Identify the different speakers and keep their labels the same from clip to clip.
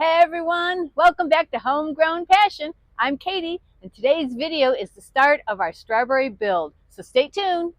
Speaker 1: Hey everyone, welcome back to Homegrown Passion. I'm Katie, and today's video is the start of our strawberry build, so stay tuned.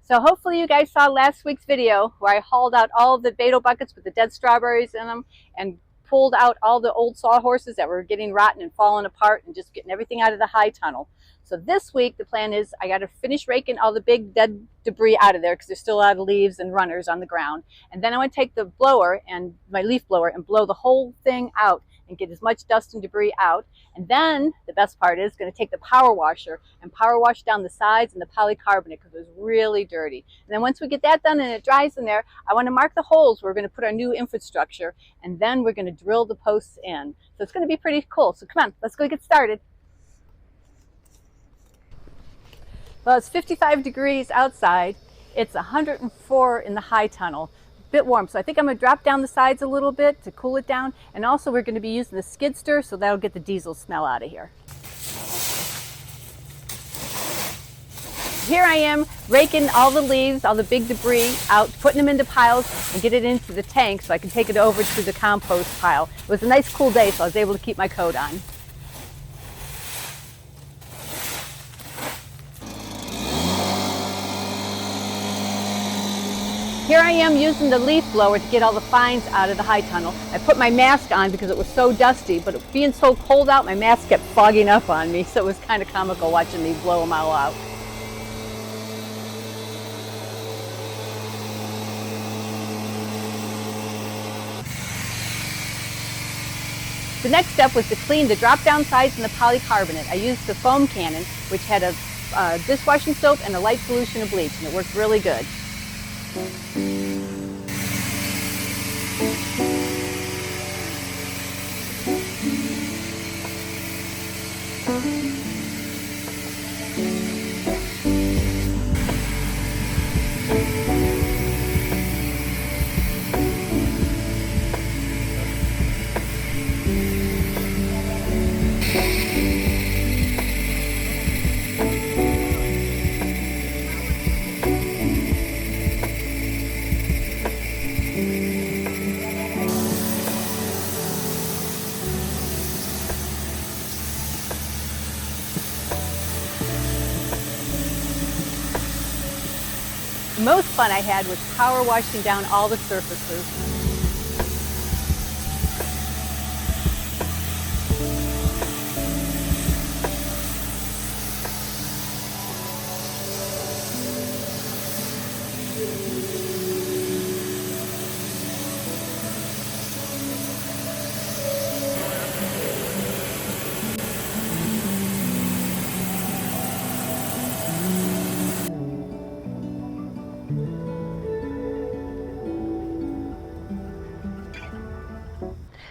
Speaker 1: So hopefully you guys saw last week's video where I hauled out all of the BATO buckets with the dead strawberries in them and pulled out all the old sawhorses that were getting rotten and falling apart and just getting everything out of the high tunnel. So this week the plan is I got to finish raking all the big dead debris out of there because there's still a lot of leaves and runners on the ground. And then I want to take the blower and my leaf blower and blow the whole thing out and get as much dust and debris out. And then the best part is going to take the power washer and power wash down the sides and the polycarbonate because it was really dirty. And then once we get that done and it dries in there, I want to mark the holes where we're going to put our new infrastructure, and then we're going to drill the posts in. So it's going to be pretty cool. So come on, let's go get started. Well, it's 55 degrees outside. It's 104 in the high tunnel. A bit warm, so I think I'm going to drop down the sides a little bit to cool it down. And also we're going to be using the skid steer, so that'll get the diesel smell out of here. Here I am raking all the leaves, all the big debris out, putting them into piles and get it into the tank so I can take it over to the compost pile. It was a nice cool day, so I was able to keep my coat on. Here I am using the leaf blower to get all the fines out of the high tunnel. I put my mask on because it was so dusty, but being so cold out, my mask kept fogging up on me, so it was kind of comical watching me blow them all out. The next step was to clean the drop-down sides and the polycarbonate. I used the foam cannon, which had a dishwashing soap and a light solution of bleach, and it worked really good. The most fun I had was power washing down all the surfaces.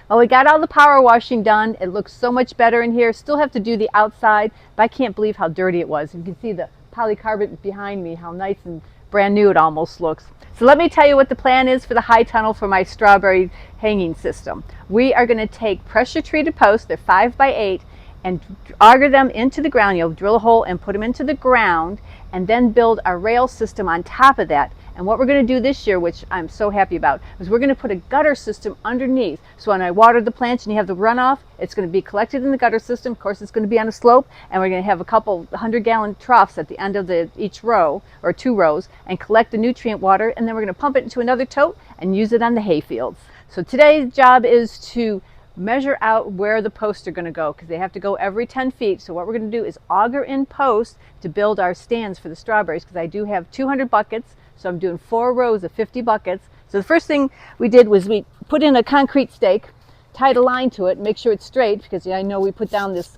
Speaker 1: Well, we got all the power washing done. It looks so much better in here. Still have to do the outside, but I can't believe how dirty it was. You can see the polycarbonate behind me, how nice and brand new it almost looks. So let me tell you what the plan is for the high tunnel for my strawberry hanging system. We are going to take pressure treated posts, they're 5 by 8, and auger them into the ground. You'll drill a hole and put them into the ground, and then build a rail system on top of that. And what we're going to do this year, which I'm so happy about, is we're going to put a gutter system underneath. So when I water the plants and you have the runoff, it's going to be collected in the gutter system. Of course, it's going to be on a slope, and we're going to have a couple 100-gallon troughs at the end of each row, or 2 rows, and collect the nutrient water, and then we're going to pump it into another tote and use it on the hay fields. So today's job is to measure out where the posts are going to go, because they have to go every 10 feet. So what we're going to do is auger in posts to build our stands for the strawberries, because I do have 200 buckets, so I'm doing 4 rows of 50 buckets. So the first thing we did was we put in a concrete stake, tied a line to it, make sure it's straight, because I know we put down this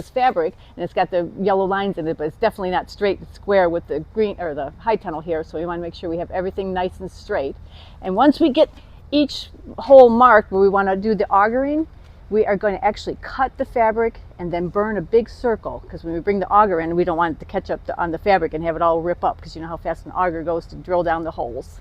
Speaker 1: fabric and it's got the yellow lines in it, but it's definitely not straight and square with the green or the high tunnel here. So we want to make sure we have everything nice and straight. And once we get each hole marked where we want to do the augering, we are going to actually cut the fabric and then burn a big circle, because when we bring the auger in, we don't want it to catch up on the fabric and have it all rip up, because you know how fast an auger goes to drill down the holes.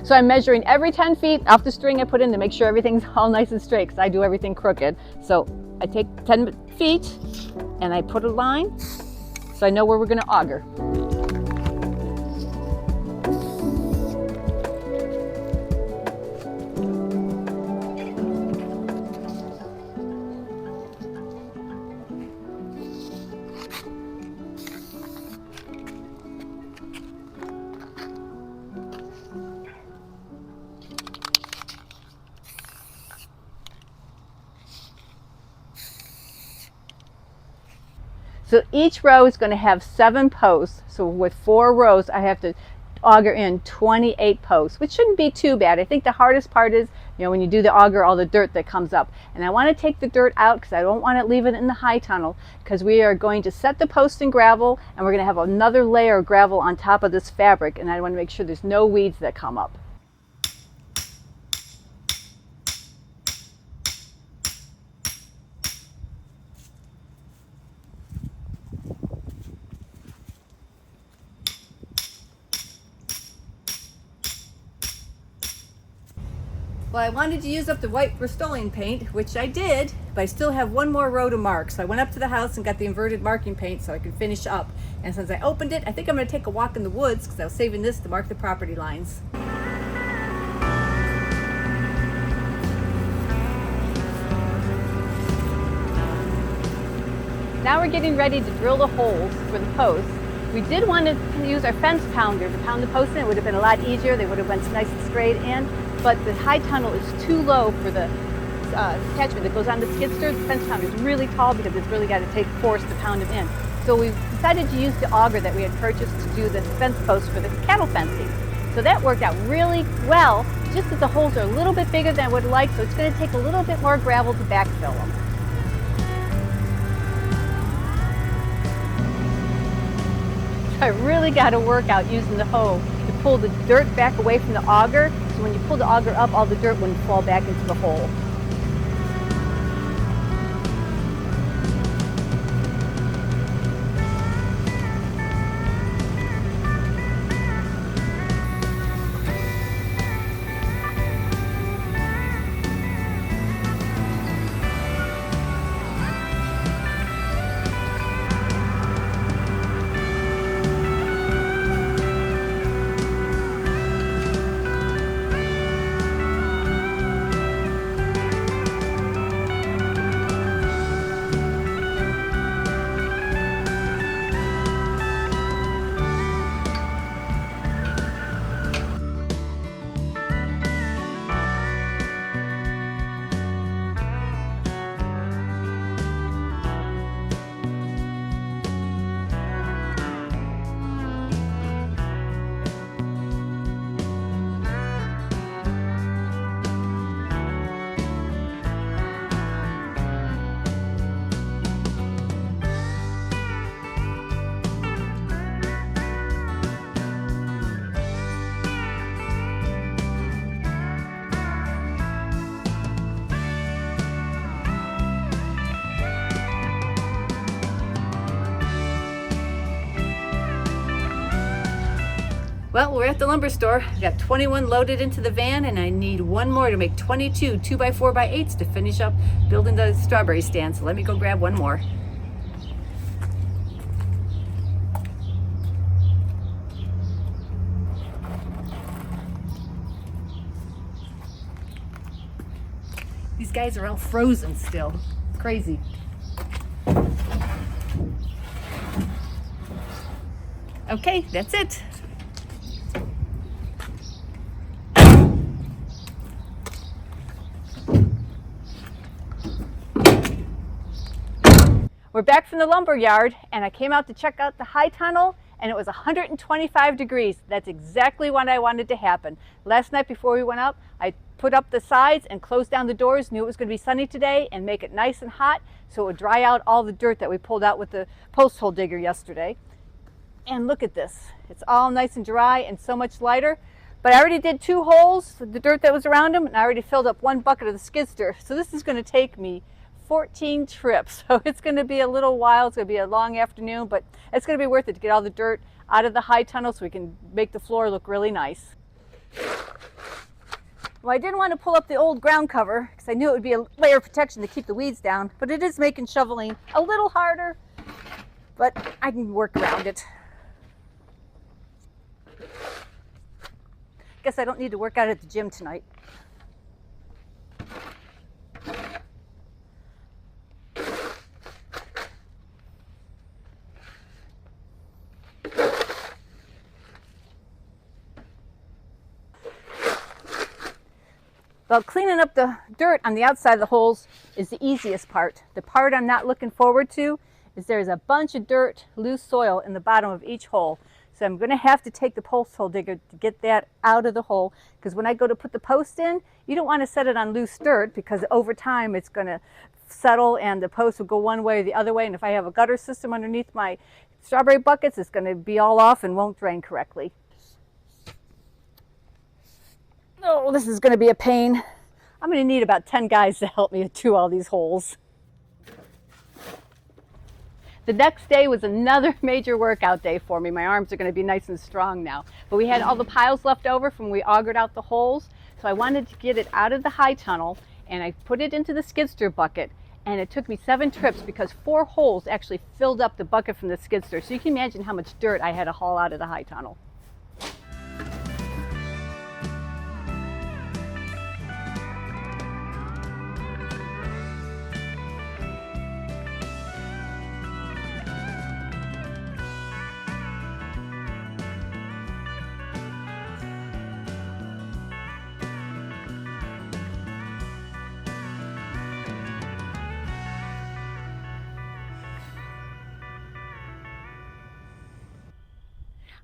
Speaker 1: So I'm measuring every 10 feet off the string I put in to make sure everything's all nice and straight, because I do everything crooked. So I take 10 feet and I put a line so I know where we're going to auger. So each row is going to have 7 posts. So with 4 rows, I have to auger in 28 posts, which shouldn't be too bad. I think the hardest part is, when you do the auger, all the dirt that comes up. And I want to take the dirt out because I don't want to leave it in the high tunnel, because we are going to set the post in gravel and we're going to have another layer of gravel on top of this fabric. And I want to make sure there's no weeds that come up. Well, I wanted to use up the white Rust-Oleum paint, which I did, but I still have one more row to mark. So I went up to the house and got the inverted marking paint so I could finish up. And since I opened it, I think I'm going to take a walk in the woods because I was saving this to mark the property lines. Now we're getting ready to drill the holes for the posts. We did want to use our fence pounder to pound the posts in. It would have been a lot easier. They would have went nice and straight in. But the high tunnel is too low for the attachment that goes on the skid steer. The fence pounder is really tall because it's really got to take force to pound them in. So we decided to use the auger that we had purchased to do the fence posts for the cattle fencing. So that worked out really well, just that the holes are a little bit bigger than I would like, so it's going to take a little bit more gravel to backfill them. I really got to work out using the hoe to pull the dirt back away from the auger, so when you pull the auger up, all the dirt wouldn't fall back into the hole. Well, we're at the lumber store. I got 21 loaded into the van, and I need one more to make 22 2x4x8s to finish up building the strawberry stand. So let me go grab one more. These guys are all frozen still. Crazy. Okay, that's it. We're back from the lumber yard, and I came out to check out the high tunnel, and it was 125 degrees. That's exactly what I wanted to happen. Last night before we went up, I put up the sides and closed down the doors, knew it was going to be sunny today, and make it nice and hot so it would dry out all the dirt that we pulled out with the post hole digger yesterday. And look at this. It's all nice and dry and so much lighter. But I already did 2 holes, the dirt that was around them, and I already filled up 1 bucket of the skid steer. So this is going to take me 14 trips. So it's going to be a little while. It's going to be a long afternoon, but it's going to be worth it to get all the dirt out of the high tunnel so we can make the floor look really nice. Well, I didn't want to pull up the old ground cover because I knew it would be a layer of protection to keep the weeds down, but it is making shoveling a little harder, but I can work around it. Guess I don't need to work out at the gym tonight. Well, cleaning up the dirt on the outside of the holes is the easiest part. The part I'm not looking forward to is there's a bunch of dirt, loose soil in the bottom of each hole. So I'm going to have to take the post hole digger to get that out of the hole, because when I go to put the post in, you don't want to set it on loose dirt because over time it's going to settle and the post will go one way or the other way. And if I have a gutter system underneath my strawberry buckets, it's going to be all off and won't drain correctly. Oh, this is going to be a pain. I'm going to need about 10 guys to help me do all these holes. The next day was another major workout day for me. My arms are going to be nice and strong now. But we had all the piles left over from when we augered out the holes. So I wanted to get it out of the high tunnel, and I put it into the skid steer bucket. And it took me 7 trips because 4 holes actually filled up the bucket from the skid steer. So you can imagine how much dirt I had to haul out of the high tunnel.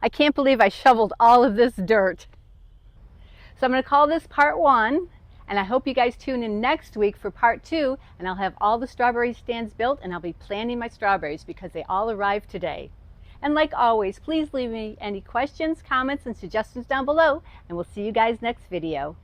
Speaker 1: I can't believe I shoveled all of this dirt. So I'm going to call this part 1, and I hope you guys tune in next week for part 2, and I'll have all the strawberry stands built, and I'll be planting my strawberries because they all arrived today. And like always, please leave me any questions, comments, and suggestions down below, and we'll see you guys next video.